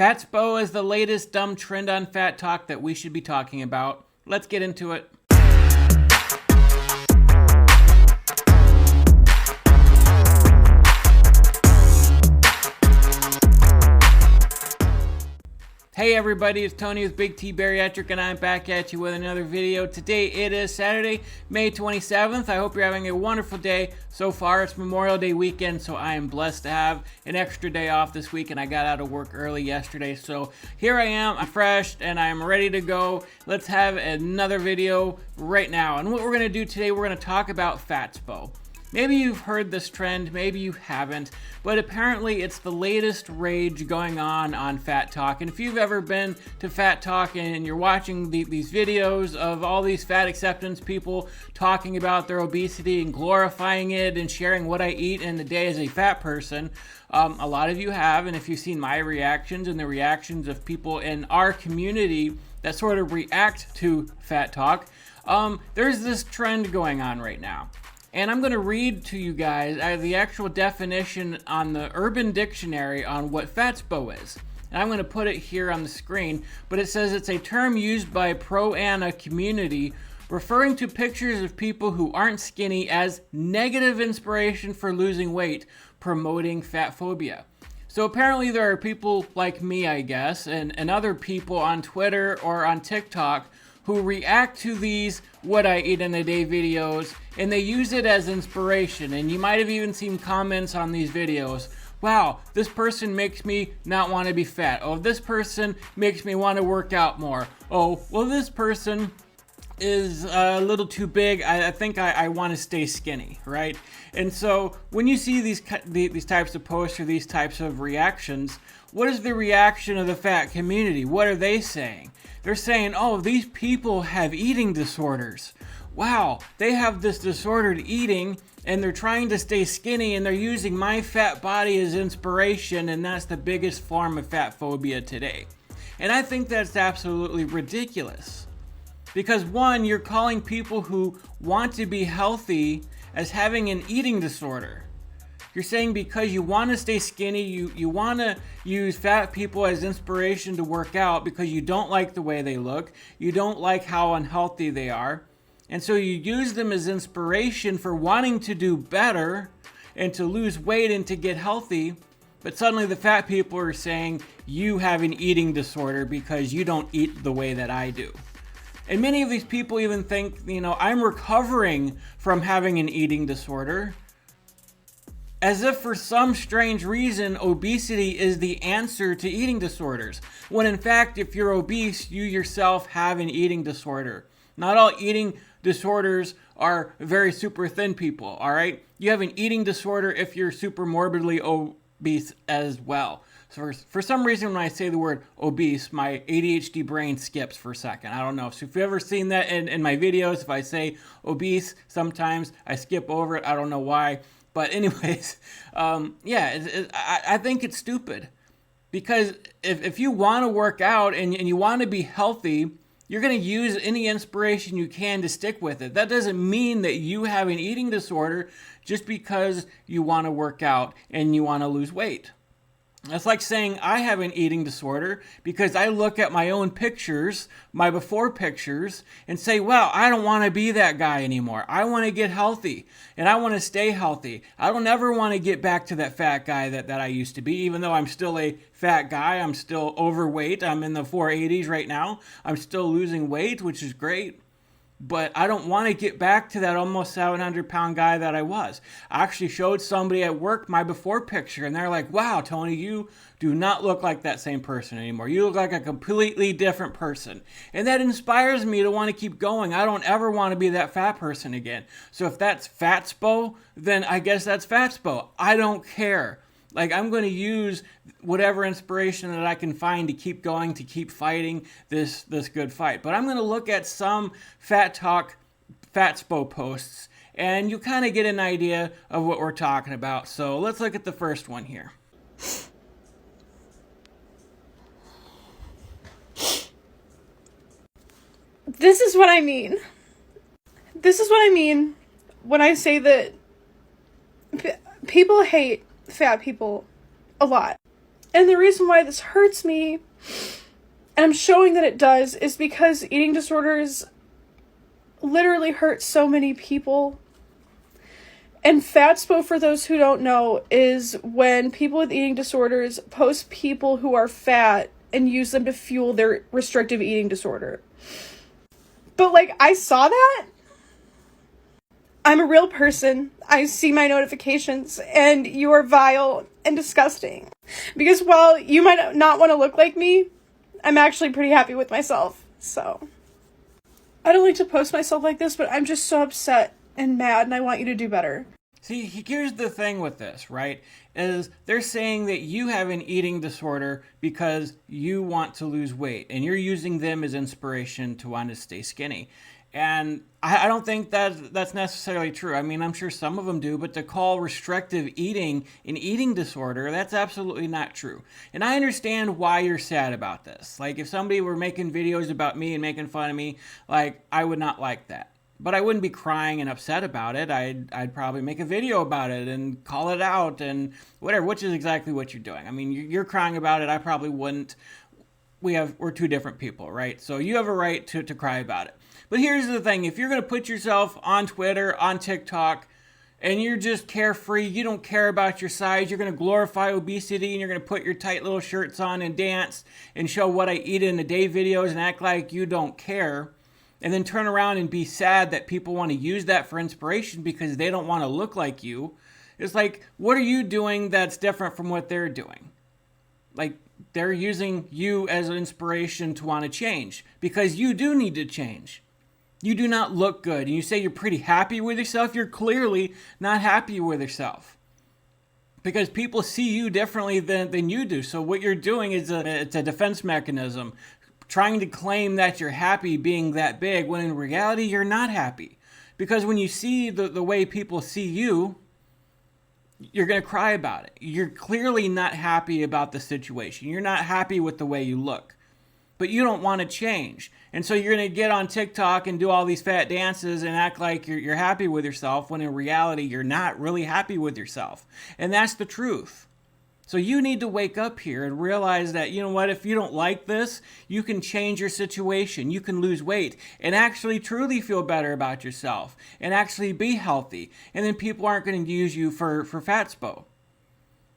Fatspo is the latest dumb trend on fat talk that we should be talking about. Let's get into it. Hey everybody, it's Tony with Big T Bariatric and I'm back at you with another video. Today it is Saturday, May 27th. I hope you're having a wonderful day. So far it's Memorial Day weekend, so I am blessed to have an extra day off this week and I got out of work early yesterday. So here I am, I'm fresh and I'm ready to go. Let's have another video right now. And what we're going to do today, we're going to talk about Fatspo. Maybe you've heard this trend, maybe you haven't, but apparently it's the latest rage going on Fat Talk. And if you've ever been to Fat Talk and you're watching these videos of all these fat acceptance people talking about their obesity and glorifying it and sharing what I eat in a day as a fat person, a lot of you have, and if you've seen my reactions and the reactions of people in our community that sort of react to Fat Talk, there's this trend going on right now. And I'm going to read to you guys the actual definition on the Urban Dictionary on what Fatspo is. And I'm going to put it here on the screen, but it says it's a term used by pro-ana community referring to pictures of people who aren't skinny as negative inspiration for losing weight, promoting fatphobia. So apparently there are people like me, I guess, and other people on Twitter or on TikTok who react to these what I eat in a day videos and they use it as inspiration. And you might have even seen comments on these videos. Wow, this person makes me not want to be fat. Oh, this person makes me want to work out more. Oh, well, this person is a little too big. I think I want to stay skinny, right? And so when you see these types of posts or these types of reactions, what is the reaction of the fat community? What are they saying? They're saying, oh, these people have eating disorders. Wow, they have this disordered eating and they're trying to stay skinny and they're using my fat body as inspiration, and that's the biggest form of fat phobia today. And I think that's absolutely ridiculous. Because one, you're calling people who want to be healthy as having an eating disorder. You're saying because you want to stay skinny, you want to use fat people as inspiration to work out because you don't like the way they look, you don't like how unhealthy they are, and so you use them as inspiration for wanting to do better and to lose weight and to get healthy, but suddenly the fat people are saying you have an eating disorder because you don't eat the way that I do. And many of these people even think, I'm recovering from having an eating disorder, as if for some strange reason obesity is the answer to eating disorders, when in fact if you're obese you yourself have an eating disorder. Not all eating disorders are very super thin people, all right? You have an eating disorder if you're super morbidly obese as well. So for some reason when I say the word obese, my ADHD brain skips for a second. I don't know. So if you've ever seen that in my videos, if I say obese, sometimes I skip over it. I don't know why. But anyways, I think it's stupid. Because if you want to work out and you want to be healthy, you're going to use any inspiration you can to stick with it. That doesn't mean that you have an eating disorder just because you want to work out and you want to lose weight. That's like saying I have an eating disorder because I look at my own pictures, my before pictures, and say, well, I don't want to be that guy anymore. I want to get healthy and I want to stay healthy. I don't ever want to get back to that fat guy that I used to be, even though I'm still a fat guy. I'm still overweight. I'm in the 480s right now. I'm still losing weight, which is great. But I don't want to get back to that almost 700-pound guy that I was. I actually showed somebody at work my before picture, and they're like, wow, Tony, you do not look like that same person anymore. You look like a completely different person. And that inspires me to want to keep going. I don't ever want to be that fat person again. So if that's Fatspo, then I guess that's Fatspo. I don't care. Like, I'm going to use whatever inspiration that I can find to keep going, to keep fighting this good fight. But I'm going to look at some Fat Talk Fatspo posts, and you kind of get an idea of what we're talking about. So let's look at the first one here. This is what I mean. This is what I mean when I say that people hate fat people a lot. And the reason why this hurts me, and I'm showing that it does, is because eating disorders literally hurt so many people. And Fatspo, for those who don't know, is when people with eating disorders post people who are fat and use them to fuel their restrictive eating disorder. But, like, I saw that. I'm a real person. I see my notifications, and you are vile and disgusting. Because while you might not want to look like me, I'm actually pretty happy with myself. So, I don't like to post myself like this, but I'm just so upset and mad, and I want you to do better. See, here's the thing with this, right? Is they're saying that you have an eating disorder because you want to lose weight, and you're using them as inspiration to want to stay skinny. And I don't think that's necessarily true. I mean, I'm sure some of them do, but to call restrictive eating an eating disorder, that's absolutely not true. And I understand why you're sad about this. Like, if somebody were making videos about me and making fun of me, like, I would not like that. But I wouldn't be crying and upset about it. I'd probably make a video about it and call it out and whatever, which is exactly what you're doing. I mean, you're crying about it. I probably wouldn't. We're two different people, right? So you have a right to cry about it. But here's the thing. If you're going to put yourself on Twitter, on TikTok, and you're just carefree, you don't care about your size, you're going to glorify obesity, and you're going to put your tight little shirts on and dance and show what I eat in a day videos and act like you don't care, and then turn around and be sad that people want to use that for inspiration because they don't want to look like you. It's like, what are you doing that's different from what they're doing? Like, they're using you as an inspiration to want to change because you do need to change. You do not look good. And you say you're pretty happy with yourself. You're clearly not happy with yourself because people see you differently than you do. So what you're doing is it's a defense mechanism, trying to claim that you're happy being that big when in reality you're not happy. Because when you see the way people see you, you're going to cry about it. You're clearly not happy about the situation. You're not happy with the way you look. But you don't want to change. And so you're going to get on TikTok and do all these fat dances and act like you're happy with yourself when in reality you're not really happy with yourself. And that's the truth. So you need to wake up here and realize that, you know what, if you don't like this, you can change your situation. You can lose weight and actually truly feel better about yourself and actually be healthy. And then people aren't going to use you for Fatspo.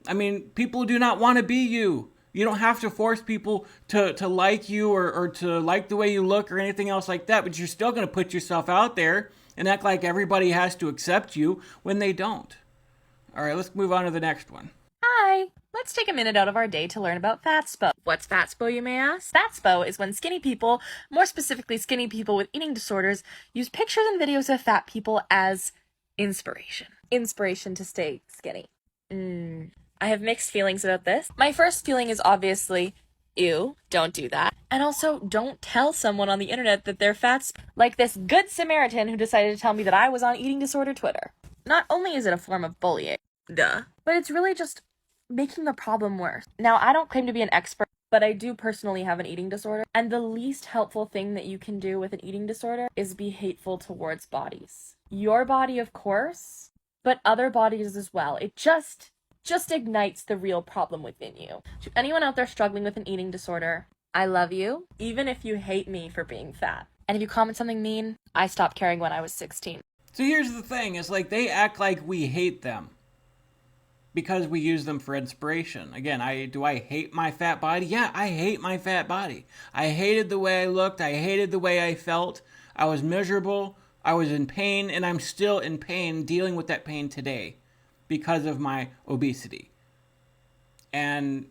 I mean, people do not want to be you. You don't have to force people to like you or to like the way you look or anything else like that, but you're still going to put yourself out there and act like everybody has to accept you when they don't. All right, let's move on to the next one. Hi! Let's take a minute out of our day to learn about Fatspo. What's Fatspo, you may ask? Fatspo is when skinny people, more specifically skinny people with eating disorders, use pictures and videos of fat people as inspiration. Inspiration to stay skinny. I have mixed feelings about this. My first feeling is obviously, ew, don't do that. And also, don't tell someone on the internet that they're fat, like this good Samaritan who decided to tell me that I was on eating disorder Twitter. Not only is it a form of bullying, but it's really just making the problem worse. Now, I don't claim to be an expert, but I do personally have an eating disorder, and the least helpful thing that you can do with an eating disorder is be hateful towards bodies. Your body, of course, but other bodies as well. It just ignites the real problem within you. To anyone out there struggling with an eating disorder, I love you, even if you hate me for being fat. And if you comment something mean, I stopped caring when I was 16. So here's the thing, it's like they act like we hate them because we use them for inspiration. Again, do I hate my fat body? Yeah, I hate my fat body. I hated the way I looked. I hated the way I felt. I was miserable. I was in pain, and I'm still in pain, dealing with that pain today because of my obesity. And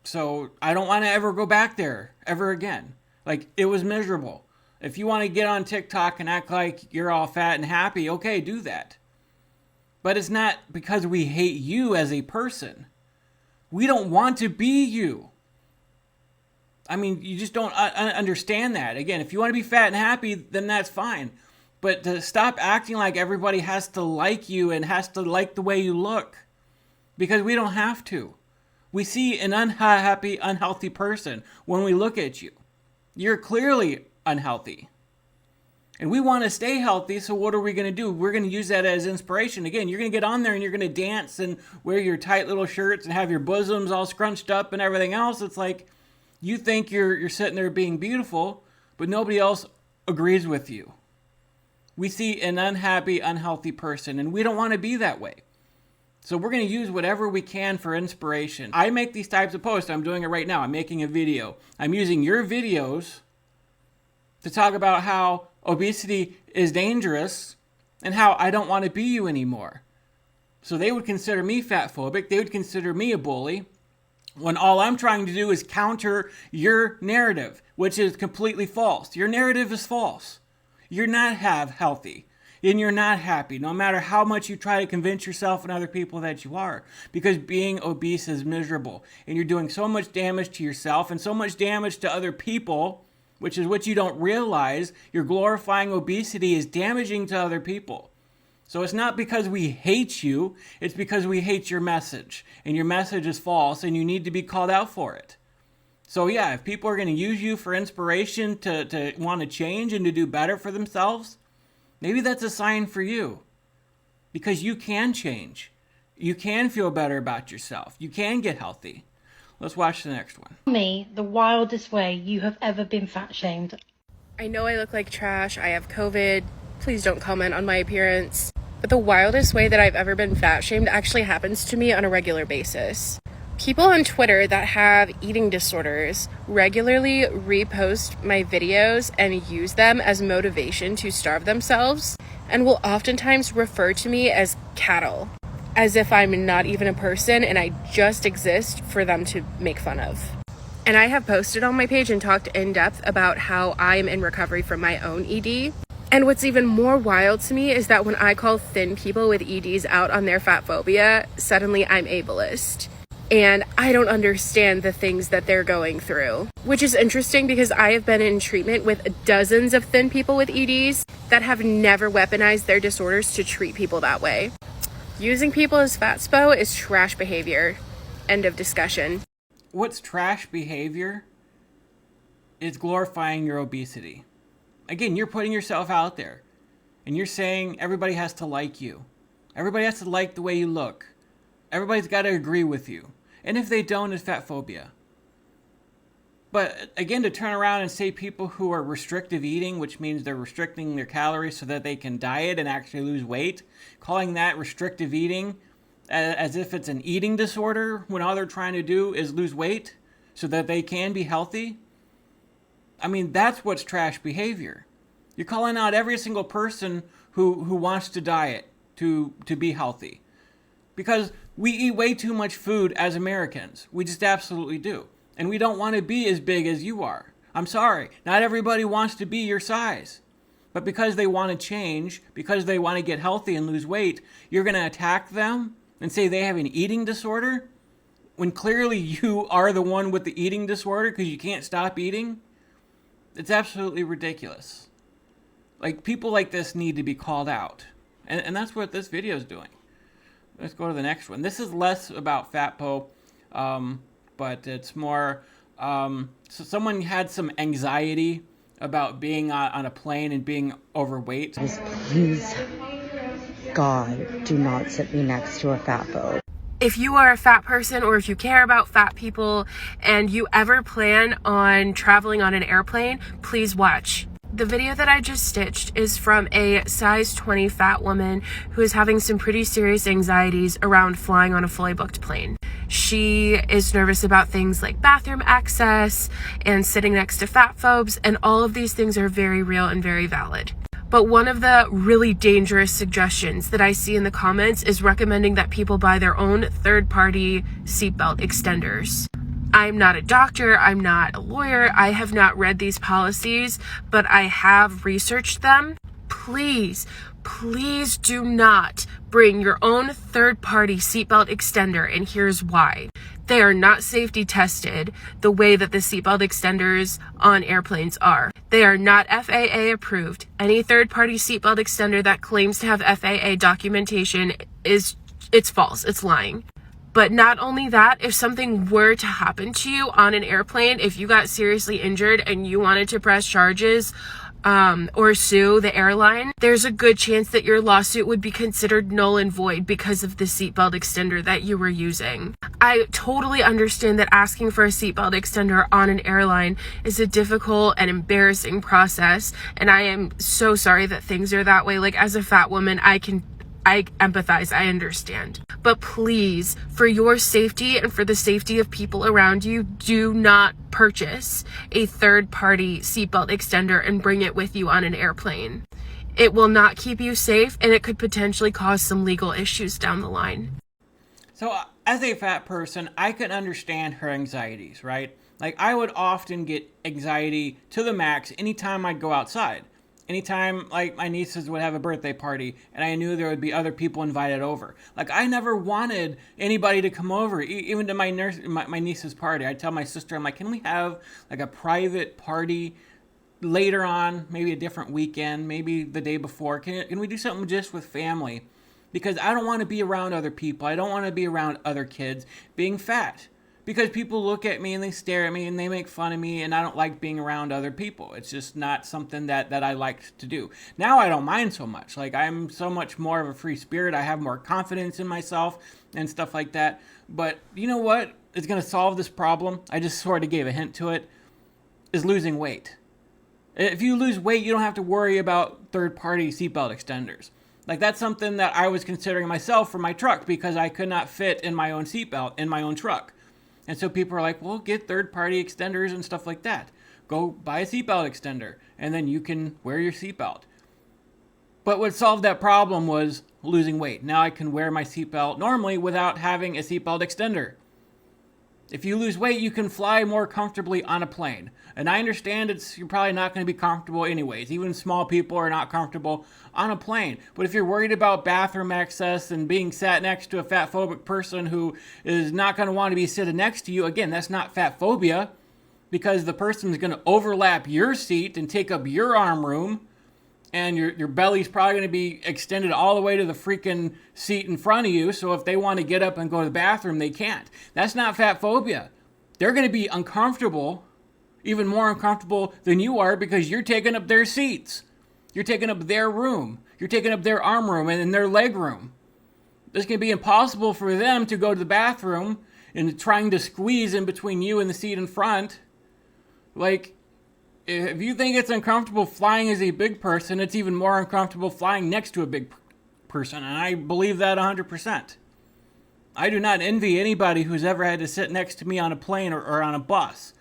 so I don't want to ever go back there ever again. Like, it was miserable. If you want to get on TikTok and act like you're all fat and happy, okay, do that. But it's not because we hate you as a person. We don't want to be you. I mean, you just don't understand that. Again, if you want to be fat and happy, then that's fine. But to stop acting like everybody has to like you and has to like the way you look. Because we don't have to. We see an unhappy, unhealthy person when we look at you. You're clearly unhealthy. And we want to stay healthy, so what are we going to do? We're going to use that as inspiration. Again, you're going to get on there and you're going to dance and wear your tight little shirts and have your bosoms all scrunched up and everything else. It's like you think you're sitting there being beautiful, but nobody else agrees with you. We see an unhappy, unhealthy person, and we don't want to be that way. So we're going to use whatever we can for inspiration. I make these types of posts. I'm doing it right now. I'm making a video. I'm using your videos to talk about how obesity is dangerous and how I don't want to be you anymore. So they would consider me fat phobic. They would consider me a bully, when all I'm trying to do is counter your narrative, which is completely false. Your narrative is false. You're not healthy, and you're not happy, no matter how much you try to convince yourself and other people that you are, because being obese is miserable, and you're doing so much damage to yourself and so much damage to other people, which is what you don't realize. You're glorifying obesity is damaging to other people. So it's not because we hate you, it's because we hate your message. And your message is false, and you need to be called out for it. So yeah, if people are going to use you for inspiration to want to change and to do better for themselves, maybe that's a sign for you. Because you can change. You can feel better about yourself. You can get healthy. Let's watch the next one. Tell me the wildest way you have ever been fat shamed. I know I look like trash. I have COVID. Please don't comment on my appearance. But the wildest way that I've ever been fat shamed actually happens to me on a regular basis. People on Twitter that have eating disorders regularly repost my videos and use them as motivation to starve themselves, and will oftentimes refer to me as cattle, as if I'm not even a person and I just exist for them to make fun of. And I have posted on my page and talked in depth about how I'm in recovery from my own ED. And what's even more wild to me is that when I call thin people with EDs out on their fat phobia, suddenly I'm ableist. And I don't understand the things that they're going through. Which is interesting because I have been in treatment with dozens of thin people with EDs that have never weaponized their disorders to treat people that way. Using people as Fatspo is trash behavior. End of discussion. What's trash behavior is glorifying your obesity. Again, you're putting yourself out there and you're saying everybody has to like you. Everybody has to like the way you look. Everybody's got to agree with you. And if they don't, it's fat phobia. But again, to turn around and say people who are restrictive eating, which means they're restricting their calories so that they can diet and actually lose weight, calling that restrictive eating as if it's an eating disorder when all they're trying to do is lose weight so that they can be healthy. I mean, that's what's trash behavior. You're calling out every single person who wants to diet to be healthy. Because we eat way too much food as Americans. We just absolutely do. And we don't want to be as big as you are. I'm sorry. Not everybody wants to be your size. But because they want to change, because they want to get healthy and lose weight, you're going to attack them and say they have an eating disorder when clearly you are the one with the eating disorder because you can't stop eating. It's absolutely ridiculous. Like, people like this need to be called out. And that's what this video is doing. Let's go to the next one. This is less about Fatpo, but it's more, so someone had some anxiety about being on a plane and being overweight. Please, God, do not sit me next to a fatpo. If you are a fat person or if you care about fat people and you ever plan on traveling on an airplane, please watch. The video that I just stitched is from a size 20 fat woman who is having some pretty serious anxieties around flying on a fully booked plane. She is nervous about things like bathroom access and sitting next to fat phobes, and all of these things are very real and very valid. But one of the really dangerous suggestions that I see in the comments is recommending that people buy their own third-party seatbelt extenders. I'm not a doctor, I'm not a lawyer, I have not read these policies, but I have researched them. Please, please do not bring your own third-party seatbelt extender, and here's why. They are not safety tested the way that the seatbelt extenders on airplanes are. They are not FAA approved. Any third-party seatbelt extender that claims to have FAA documentation it's false, it's lying. But not only that, if something were to happen to you on an airplane, if you got seriously injured and you wanted to press charges or sue the airline, there's a good chance that your lawsuit would be considered null and void because of the seatbelt extender that you were using. I totally understand that asking for a seatbelt extender on an airline is a difficult and embarrassing process, and I am so sorry that things are that way. Like, as a fat woman, I empathize, I understand. But please, for your safety and for the safety of people around you, do not purchase a third-party seatbelt extender and bring it with you on an airplane. It will not keep you safe, and it could potentially cause some legal issues down the line. So as a fat person, I can understand her anxieties, right? Like, I would often get anxiety to the max anytime I'd go outside. Anytime, like, my nieces would have a birthday party and I knew there would be other people invited over. Like, I never wanted anybody to come over, even to my niece's party. I'd tell my sister, I'm like, can we have, like, a private party later on, maybe a different weekend, maybe the day before? Can we do something just with family? Because I don't want to be around other people. I don't want to be around other kids being fat. Because people look at me and they stare at me and they make fun of me, and I don't like being around other people. It's just not something that I like to do. Now I don't mind so much. Like, I'm so much more of a free spirit. I have more confidence in myself and stuff like that. But you know what is going to solve this problem? I just sort of gave a hint to it, is losing weight. If you lose weight, you don't have to worry about third-party seatbelt extenders. Like, that's something that I was considering myself for my truck because I could not fit in my own seatbelt in my own truck. And so people are like, well, get third-party extenders and stuff like that. Go buy a seatbelt extender, and then you can wear your seatbelt. But what solved that problem was losing weight. Now I can wear my seatbelt normally without having a seatbelt extender. If you lose weight, you can fly more comfortably on a plane. And I understand you're probably not going to be comfortable anyways. Even small people are not comfortable on a plane. But if you're worried about bathroom access and being sat next to a fatphobic person who is not going to want to be sitting next to you, again, that's not fatphobia, because the person is going to overlap your seat and take up your arm room. And your belly's probably going to be extended all the way to the freaking seat in front of you. So if they want to get up and go to the bathroom, they can't. That's not fat phobia. They're going to be uncomfortable, even more uncomfortable than you are, because you're taking up their seats. You're taking up their room. You're taking up their arm room and their leg room. It's going to be impossible for them to go to the bathroom and trying to squeeze in between you and the seat in front. Like, if you think it's uncomfortable flying as a big person, it's even more uncomfortable flying next to a big person. And I believe that 100%. I do not envy anybody who's ever had to sit next to me on a plane or on a bus.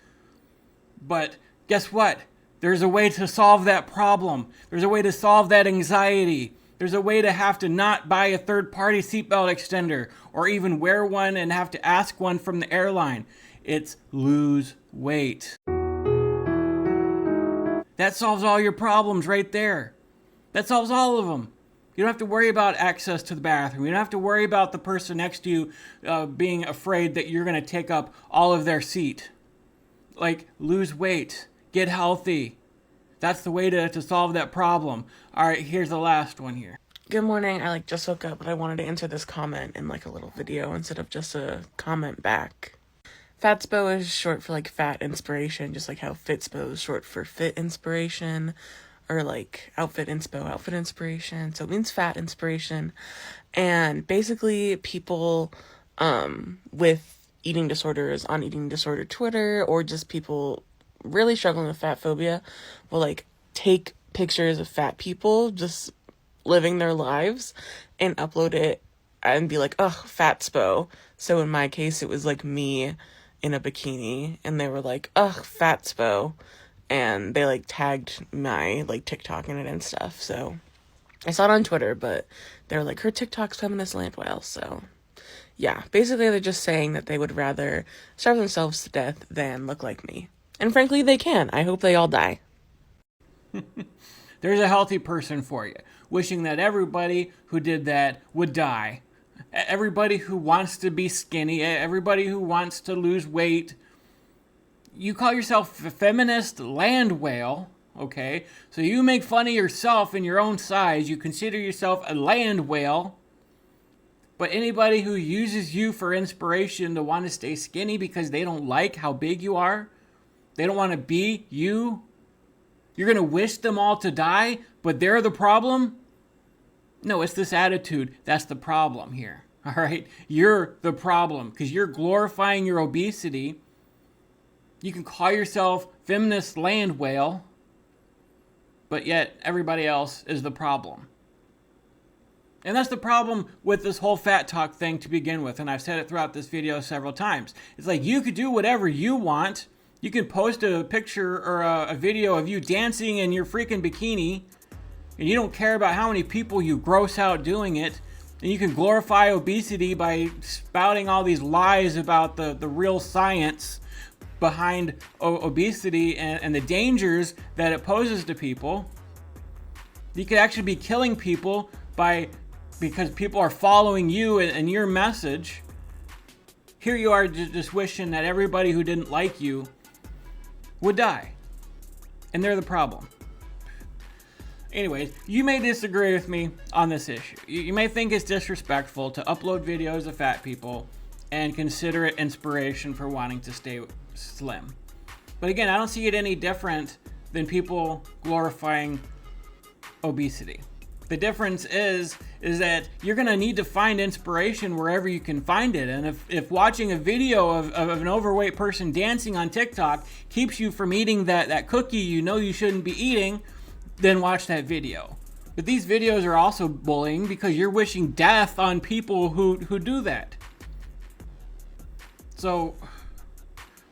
But guess what? There's a way to solve that problem. There's a way to solve that anxiety. There's a way to have to not buy a third-party seatbelt extender or even wear one and have to ask one from the airline. It's lose weight. That solves all your problems right there. That solves all of them. You don't have to worry about access to the bathroom. You don't have to worry about the person next to you being afraid that you're going to take up all of their seat. Like, lose weight. Get healthy. That's the way to solve that problem. All right, here's the last one here. Good morning. I just woke up, but I wanted to answer this comment in a little video instead of just a comment back. Fatspo is short for fat inspiration, just like how Fitspo is short for fit inspiration, or outfit inspo, outfit inspiration. So it means fat inspiration. And basically people with eating disorders on eating disorder Twitter, or just people really struggling with fat phobia will take pictures of fat people just living their lives and upload it and be like, ugh, Fatspo. So in my case, it was me in a bikini, and they were like, ugh, Fatspo, and they tagged my TikTok in it and stuff. So I saw it on Twitter, but they were like, her TikTok's feminist land whale. So yeah, basically they're just saying that they would rather starve themselves to death than look like me. And frankly, they can. I hope they all die. There's a healthy person for you, wishing that everybody who did that would die. Everybody who wants to be skinny, everybody who wants to lose weight. You call yourself a feminist land whale, okay? So you make fun of yourself in your own size. You consider yourself a land whale. But anybody who uses you for inspiration to want to stay skinny because they don't like how big you are, they don't want to be you, You're going to wish them all to die, but they're the problem? No, it's this attitude that's the problem here. All right? You're the problem because you're glorifying your obesity. You can call yourself feminist land whale, but yet everybody else is the problem. And that's the problem with this whole fat talk thing to begin with. And I've said it throughout this video several times. It's like you could do whatever you want. You can post a picture or a video of you dancing in your freaking bikini, and you don't care about how many people you gross out doing it. And you can glorify obesity by spouting all these lies about the real science behind obesity and the dangers that it poses to people. You could actually be killing people because people are following you and your message. Here you are just wishing that everybody who didn't like you would die. And they're the problem. Anyways, you may disagree with me on this issue. You may think it's disrespectful to upload videos of fat people and consider it inspiration for wanting to stay slim. But again, I don't see it any different than people glorifying obesity. The difference is that you're going to need to find inspiration wherever you can find it. And if watching a video of an overweight person dancing on TikTok keeps you from eating that cookie you know you shouldn't be eating, then watch that video. But these videos are also bullying because you're wishing death on people who do that. So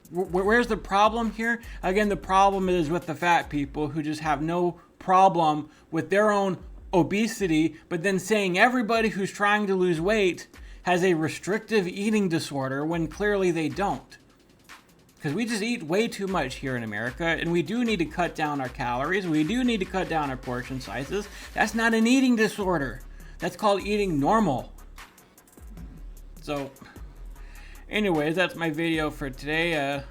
where's the problem here? Again, the problem is with the fat people who just have no problem with their own obesity, but then saying everybody who's trying to lose weight has a restrictive eating disorder when clearly they don't. Because we just eat way too much here in America, and we do need to cut down our calories. We do need to cut down our portion sizes. That's not an eating disorder. That's called eating normal. So, anyways, that's my video for today.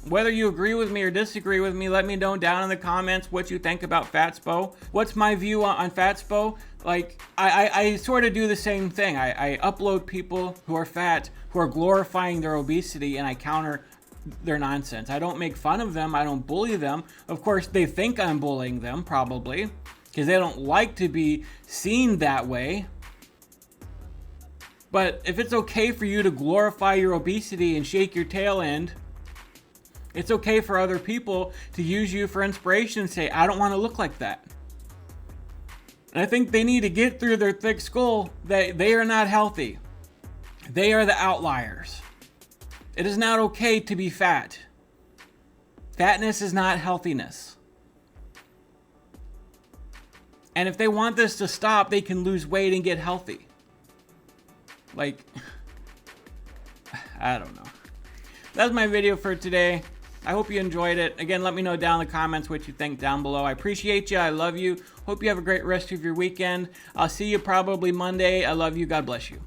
Whether you agree with me or disagree with me, let me know down in the comments what you think about Fatspo. What's my view on Fatspo? Like, I sort of do the same thing. I upload people who are fat, who are glorifying their obesity, and I counter their nonsense. I don't make fun of them. I don't bully them. Of course, they think I'm bullying them, probably, because they don't like to be seen that way. But if it's okay for you to glorify your obesity and shake your tail end, it's okay for other people to use you for inspiration and say, I don't want to look like that. And I think they need to get through their thick skull that they are not healthy. They are the outliers. It is not okay to be fat. Fatness is not healthiness. And if they want this to stop, they can lose weight and get healthy. Like, I don't know. That's my video for today. I hope you enjoyed it. Again, let me know down in the comments what you think down below. I appreciate you. I love you. Hope you have a great rest of your weekend. I'll see you probably Monday. I love you. God bless you.